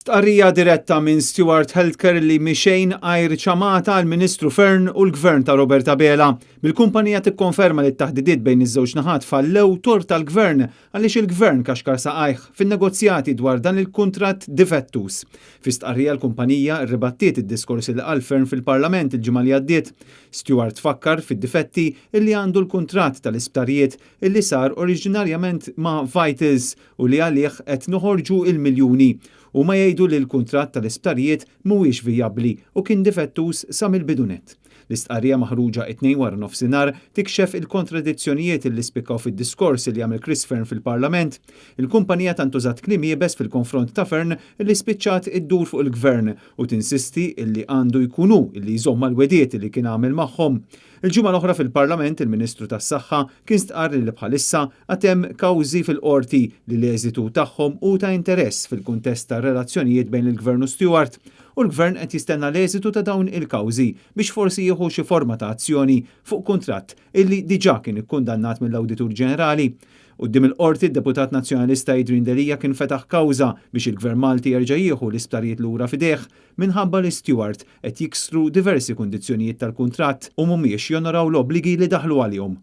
Stqarrija diretta minn Stewart Healthcare li mixejn għajr ċamata għal Ministru Fern u l-Gvern ta' Roberta Bela. Bil-kumpanija tikkonferma li t-taħdidiet bejn iż-żewġ naħat fallew tort tal-Gvern għaliex il-Gvern kaxkar saqajh fin-negozjati dwar dan il-kuntratt difettus. Fi stqarrija l-kumpanija rribattiet id-diskors li qal Fern fil-Parlament il-ġimgħa li għaddiet. Stewart fakkar fid-difetti illi għandu l-kuntratt tal-isptarijiet illi sar oriġinarjament ma' Vitals u li għalih qed noħorġu il-miljuni. U ma jgħidu li l-kuntratt tal-isptarijiet mhuwiex vijabbli u kien difettus sa mill-bidunet. L-istqarrija maħruġa it-tnejn wara nofsinhar tikxef il-kontradizzjonijiet li spikkaw fid-diskors li jagħmel Chris Fern fil-Parlament. Il-kumpanija tant użat kliem jiebes fil-konfront ta' Fern li spiċċat iddur fuq il-Gvern u tinsisti illi għandu jkunu illi jżomma l-wediet li kien għamel magħhom. Il-ġimgħa l-oħra fil-Parlament il-Ministru tas-Saħħa kien stqarr li bħalissa għatem kawżi fil-qorti li l-eżitu tagħhom u ta' interess fil-kuntest ta' relazzjonijiet bejn il-Gvern u Stewart. U l-Gvern qed jistenna l-eżitu ta' dawn il-kawżi biex forsi jieħu xi forma ta' azzjoni fuq kuntratt illi diġà kien ikkundannat mill-Awditur Ġenerali. Quddiem il-qorti d-Deputat Nazzjonalista Adrian Delija kien fetaħ kawża biex il-Gvern Malti jerġa' jieħu l-isptarijiet lura fideh minħabba li Stewart qed jiksru diversi kundizzjonijiet tal-kuntratt u mhumiex jonoraw l-obbligi li daħlu għalihom.